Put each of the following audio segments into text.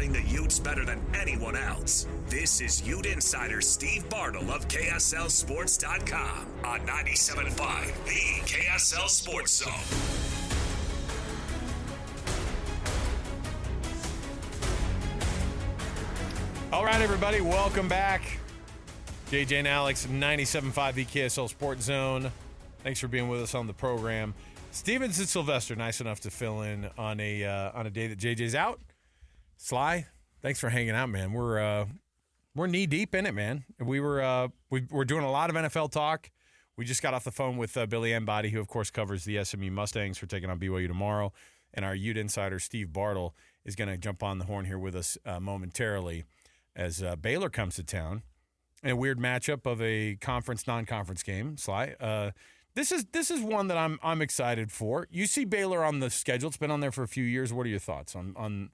covering the Utes better than anyone else. This is Ute Insider Steve Bartle of KSLSports.com on 97.5, the KSL Sports Zone. All right, everybody, welcome back. JJ and Alex, 97.5, the KSL Sports Zone. Thanks for being with us on the program. Stevens and Sylvester, nice enough to fill in on a day that JJ's out. Sly, thanks for hanging out, man. We're knee deep in it, man. We're doing a lot of NFL talk. We just got off the phone with Billy Embody, who of course covers the SMU Mustangs for taking on BYU tomorrow, and our Ute insider Steve Bartle is going to jump on the horn here with us momentarily as Baylor comes to town in a weird matchup of a conference non-conference game. Sly, this is one that I'm excited for. You see Baylor on the schedule; it's been on there for a few years. What are your thoughts on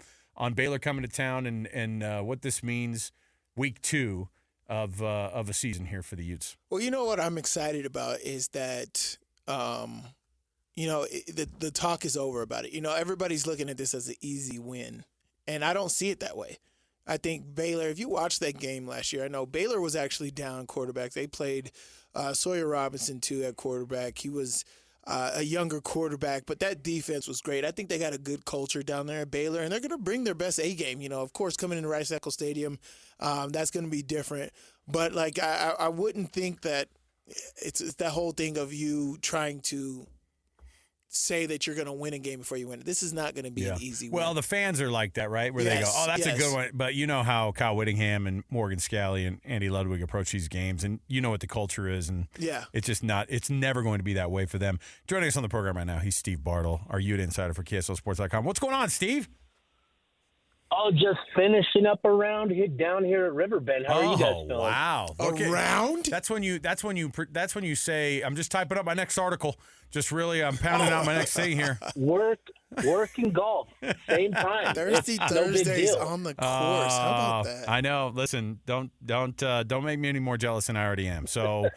Baylor coming to town and what this means week 2 of a season here for the Utes? Well, you know what I'm excited about is that, the talk is over about it. You know, everybody's looking at this as an easy win, and I don't see it that way. I think Baylor, if you watched that game last year, I know Baylor was actually down quarterback. They played Sawyer Robinson, too, at quarterback. He was a younger quarterback, but that defense was great. I think they got a good culture down there at Baylor, and they're going to bring their best A game. You know, of course, coming into Rice-Eccles Stadium, that's going to be different. But, like, I wouldn't think that it's that whole thing of you trying to say that you're going to win a game before you win it. This is not going to be an easy win. Well, the fans are like that, right? Where they go, oh, that's a good one. But you know how Kyle Whittingham and Morgan Scalley and Andy Ludwig approach these games, and you know what the culture is, and it's just not – it's never going to be that way for them. Joining us on the program right now, he's Steve Bartle, our Ute insider for KSLSports.com. What's going on, Steve? Oh, just finishing up a round here down here at Riverbend. How are you guys feeling? Wow. A round? That's when you say, I'm just typing up my next article. Just really, I'm pounding out my next thing here. Work and golf, same time. Thursdays on the course. How about that? I know. Listen, don't make me any more jealous than I already am. So,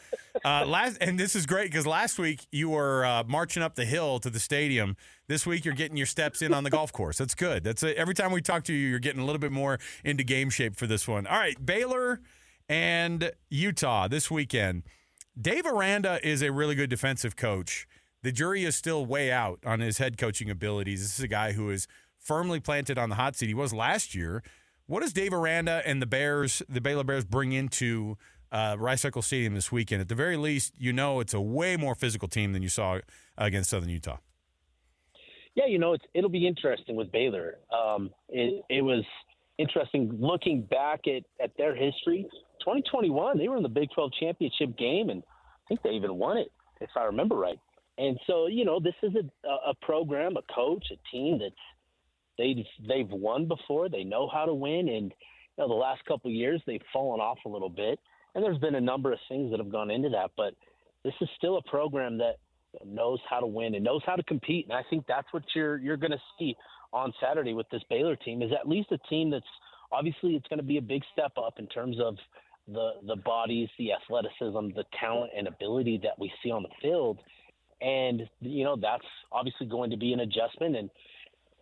and this is great because last week you were marching up the hill to the stadium. This week you're getting your steps in on the golf course. That's good. Every time we talk to you, you're getting a little bit more into game shape for this one. All right, Baylor and Utah this weekend. Dave Aranda is a really good defensive coach. The jury is still way out on his head coaching abilities. This is a guy who is firmly planted on the hot seat. He was last year. What does Dave Aranda and the Baylor Bears, bring into Rice-Eccles Stadium this weekend? At the very least, you know it's a way more physical team than you saw against Southern Utah. Yeah, it'll be interesting with Baylor. It was interesting looking back at their history. 2021, they were in the Big 12 championship game, and I think they even won it, if I remember right. And so, this is a program, a coach, a team that they've won before. They know how to win. And the last couple of years, they've fallen off a little bit. And there's been a number of things that have gone into that. But this is still a program that knows how to win and knows how to compete. And I think that's what you're going to see on Saturday with this Baylor team, is at least a team that's obviously it's going to be a big step up in terms of the bodies, the athleticism, the talent and ability that we see on the field. And, that's obviously going to be an adjustment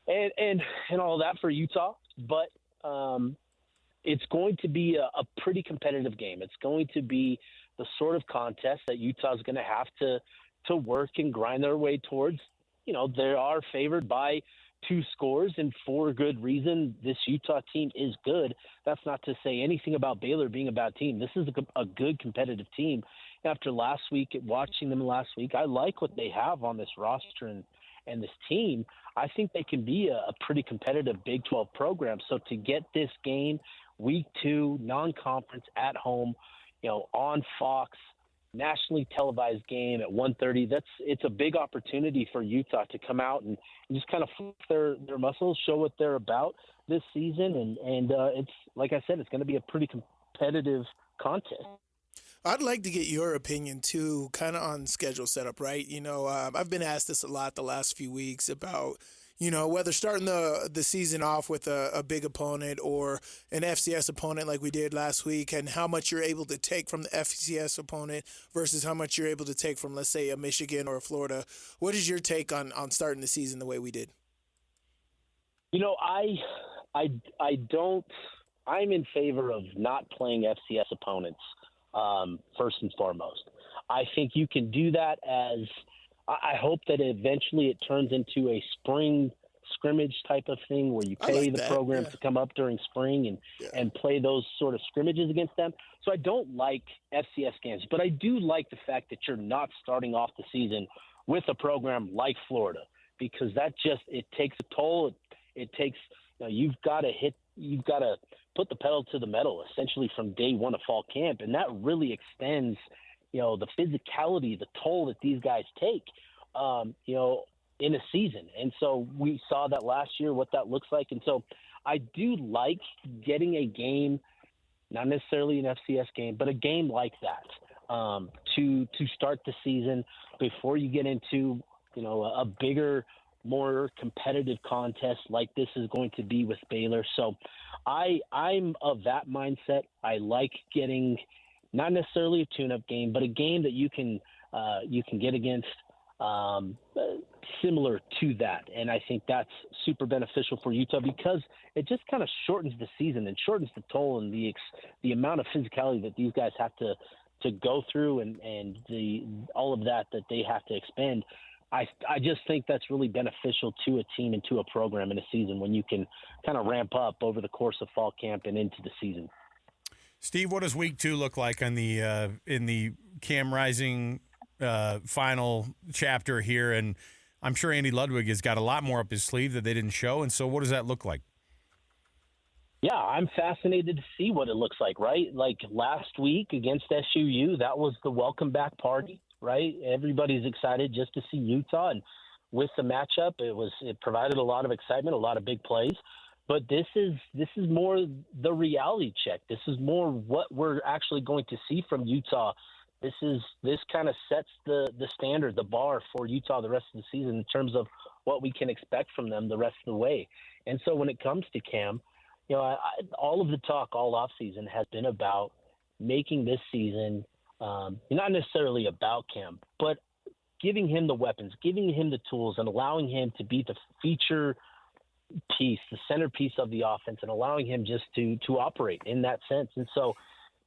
and all that for Utah. But it's going to be a pretty competitive game. It's going to be the sort of contest that Utah's going to have to work and grind their way towards. They are favored by 2 scores, and for good reason. This Utah team is good. That's not to say anything about Baylor being a bad team. This is a good competitive team. After watching them last week, I like what they have on this roster and this team. I think they can be a pretty competitive Big 12 program. So to get this game, week 2, non-conference at home, on Fox, nationally televised game at 1:30, it's a big opportunity for Utah to come out and just kind of flip their muscles, show what they're about this season. And it's, like I said, it's going to be a pretty competitive contest. I'd like to get your opinion, too, kind of on schedule setup, right? I've been asked this a lot the last few weeks about, whether starting the season off with a big opponent or an FCS opponent like we did last week, and how much you're able to take from the FCS opponent versus how much you're able to take from, let's say, a Michigan or a Florida. What is your take on starting the season the way we did? I'm in favor of not playing FCS opponents first and foremost. I think you can do that I hope that eventually it turns into a spring scrimmage type of thing where you pay the program to come up during spring and play those sort of scrimmages against them. So I don't like FCS games, but I do like the fact that you're not starting off the season with a program like Florida, because it takes a toll. It takes, you've got to put the pedal to the metal essentially from day one of fall camp. And that really extends, the physicality, the toll that these guys take, in a season. And so we saw that last year, what that looks like. And so I do like getting a game, not necessarily an FCS game, but a game like that to start the season before you get into, a bigger, more competitive contest like this is going to be with Baylor. So I'm of that mindset. I like getting not necessarily a tune-up game, but a game that you can get against similar to that. And I think that's super beneficial for Utah because it just kind of shortens the season and shortens the toll and the amount of physicality that these guys have to go through and all of that they have to expend. I just think that's really beneficial to a team and to a program in a season when you can kind of ramp up over the course of fall camp and into the season. Steve, what does week 2 look like on the in the Cam Rising final chapter here? And I'm sure Andy Ludwig has got a lot more up his sleeve that they didn't show. And so what does that look like? Yeah, I'm fascinated to see what it looks like, right? Like last week against SUU, that was the welcome back party, right? Everybody's excited just to see Utah. And with the matchup, it provided a lot of excitement, a lot of big plays. But this is more the reality check. This is more what we're actually going to see from Utah. This kind of sets the standard, the bar for Utah the rest of the season in terms of what we can expect from them the rest of the way. And so when it comes to Cam, all of the talk all offseason has been about making this season not necessarily about Cam, but giving him the weapons, giving him the tools, and allowing him to be the feature piece, the centerpiece of the offense, and allowing him just to operate in that sense. And so,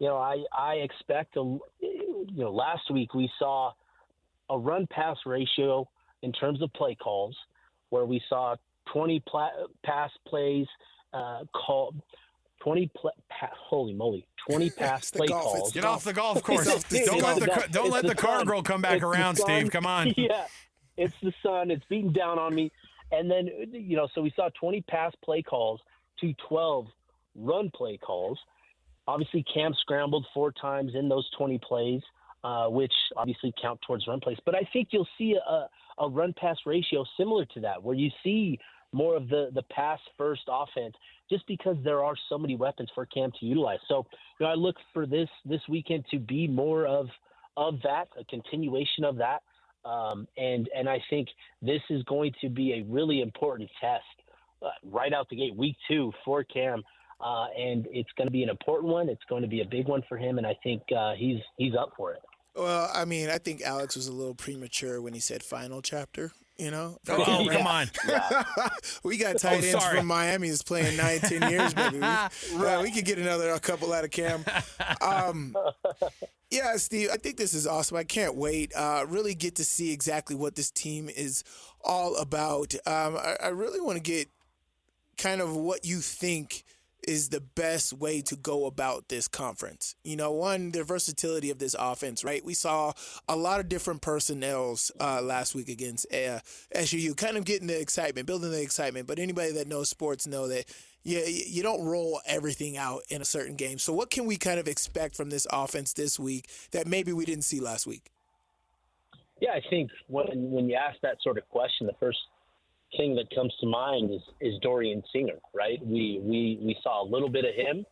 I expect last week we saw a run-pass ratio in terms of play calls where we saw 20 pass plays called, 20 pass play calls. Get off the golf course. Don't let the car girl come back around, Steve. Come on. Yeah, it's the sun. It's beating down on me. And then, so we saw 20 pass play calls to 12 run play calls. Obviously, Cam scrambled 4 times in those 20 plays, which obviously count towards run plays. But I think you'll see a run-pass ratio similar to that, where you see more of the pass-first offense just because there are so many weapons for Cam to utilize. So, I look for this weekend to be more of that, a continuation of that. And I think this is going to be a really important test right out the gate, week 2 for Cam. And it's going to be an important one. It's going to be a big one for him. And I think he's up for it. Well, I mean, I think Alex was a little premature when he said final chapter. Oh, come on. We got tight ends from Miami that's playing 9-10 years, baby. We could get a couple out of Cam. Yeah, Steve, I think this is awesome. I can't wait. Really get to see exactly what this team is all about. I really want to get kind of what you think is the best way to go about this conference. One, the versatility of this offense, right? We saw a lot of different personnels last week against SUU, kind of getting the excitement, building the excitement. But anybody that knows sports know that you don't roll everything out in a certain game. So what can we kind of expect from this offense this week that maybe we didn't see last week? Yeah, I think when you ask that sort of question, the first thing that comes to mind is Dorian Singer, right? We saw a little bit of him,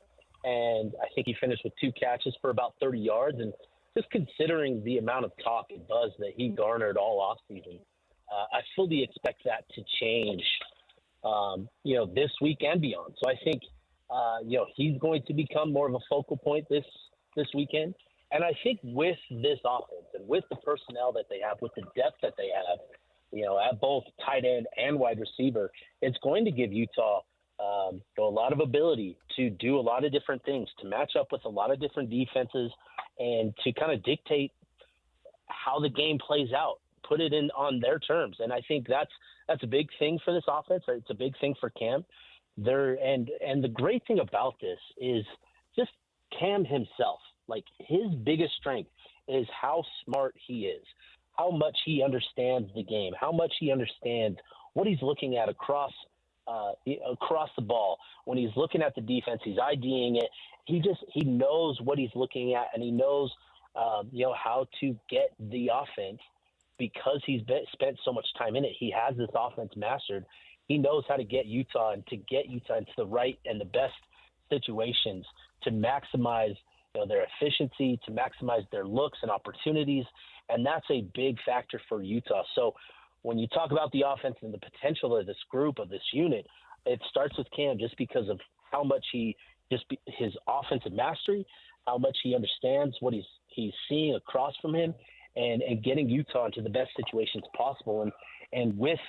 and I think he finished with 2 catches for about 30 yards. And just considering the amount of talk and buzz that he garnered all offseason, I fully expect that to change, this week and beyond. So I think, he's going to become more of a focal point this weekend. And I think with this offense and with the personnel that they have, with the depth that they have, at both tight end and wide receiver, it's going to give Utah, a lot of ability to do a lot of different things, to match up with a lot of different defenses, and to kind of dictate how the game plays out, put it in on their terms. And I think that's a big thing for this offense. It's a big thing for Cam. And the great thing about this is just Cam himself. Like, his biggest strength is how smart he is, how much he understands the game, how much he understands what he's looking at across the ball. When he's looking at the defense, he's IDing it. He knows what he's looking at, and he knows how to get the offense because he's spent so much time in it. He has this offense mastered. He knows how to get Utah and to get Utah into the right and the best situations to maximize their efficiency, to maximize their looks and opportunities, and that's a big factor for Utah. So when you talk about the offense and the potential of this group, of this unit, it starts with Cam just because of how much his offensive mastery, how much he understands what he's seeing across from him, and getting Utah into the best situations possible. And with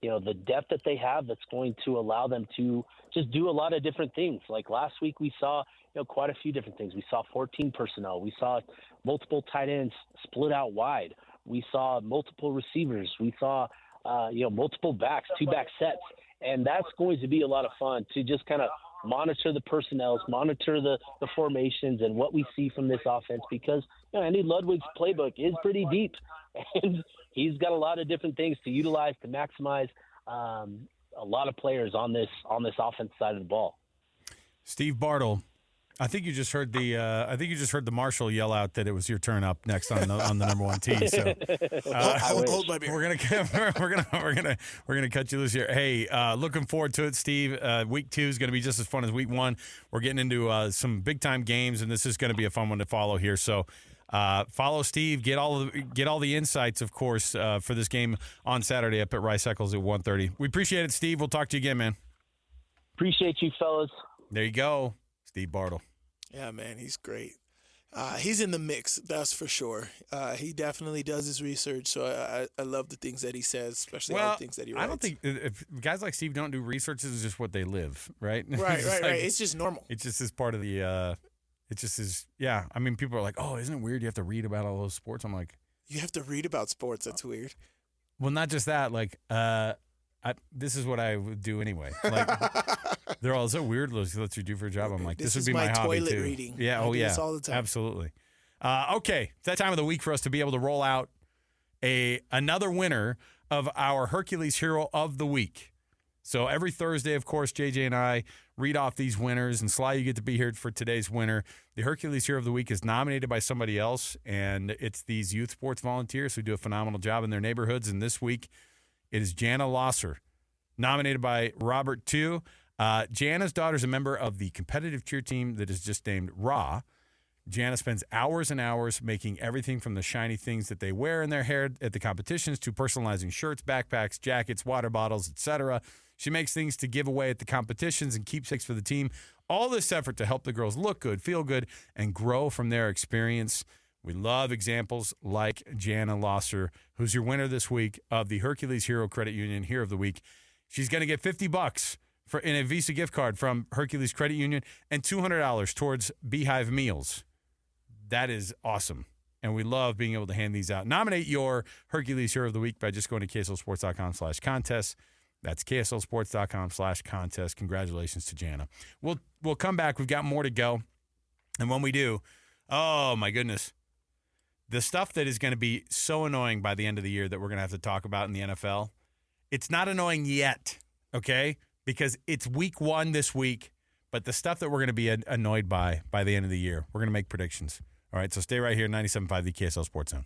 the depth that they have, that's going to allow them to just do a lot of different things. Like last week, we saw quite a few different things. We saw 14 personnel. We saw multiple tight ends split out wide. We saw multiple receivers. We saw multiple backs, 2-back sets. And that's going to be a lot of fun to just kind of monitor the personnel, monitor the formations and what we see from this offense, because Andy Ludwig's playbook is pretty deep, and he's got a lot of different things to utilize to maximize a lot of players on this offense side of the ball. Steve Bartle, I think you just heard the marshal yell out that it was your turn up next on the number one tee. So I will hold my beer. We're gonna cut you loose here. Hey, looking forward to it, Steve. Week 2 is gonna be just as fun as week 1. We're getting into some big time games, and this is gonna be a fun one to follow here. So follow Steve. Get all the insights, of course, for this game on Saturday up at Rice Eccles at 1:30. We appreciate it, Steve. We'll talk to you again, man. Appreciate you, fellas. There you go, Steve Bartle. Yeah, man, he's great. He's in the mix, that's for sure. He definitely does his research, so I love the things that he says, especially all the things that he writes. I don't think if guys like Steve don't do research, this is just what they live, right? Right. It's just normal. It's just as part of the it just is, yeah. I mean, people are like, oh, isn't it weird you have to read about all those sports? I'm like, you have to read about sports. That's weird. Well, not just that. Like, this is what I would do anyway. Like, they're all so weird. Let's you do for a job. I'm like, this would be my hobby toilet too. Reading. Yeah. I do this all the time. Absolutely. Okay, it's that time of the week for us to be able to roll out another winner of our Hercules Hero of the Week. So every Thursday, of course, JJ and I read off these winners, and Sly, you get to be here for today's winner. The Hercules Hero of the Week is nominated by somebody else, and it's these youth sports volunteers who do a phenomenal job in their neighborhoods. And this week, it is Jana Losser, nominated by Robert too. Jana's daughter is a member of the competitive cheer team that is just named RA. Jana spends hours and hours making everything from the shiny things that they wear in their hair at the competitions to personalizing shirts, backpacks, jackets, water bottles, etc. She makes things to give away at the competitions and keepsakes for the team. All this effort to help the girls look good, feel good, and grow from their experience. We love examples like Jana Losser, who's your winner this week of the Hercules Hero Credit Union Hero of the Week. She's going to get $50 in a Visa gift card from Hercules Credit Union and $200 towards Beehive meals. That is awesome. And we love being able to hand these out. Nominate your Hercules Hero of the Week by just going to KSLSports.com/contest. That's KSLSports.com/contest. Congratulations to Jana. We'll come back. We've got more to go. And when we do, oh my goodness, the stuff that is going to be so annoying by the end of the year that we're going to have to talk about in the NFL, it's not annoying yet, okay? Because it's week 1 this week, but the stuff that we're going to be annoyed by the end of the year, we're going to make predictions. All right, so stay right here, 97.5, the KSL Sports Zone.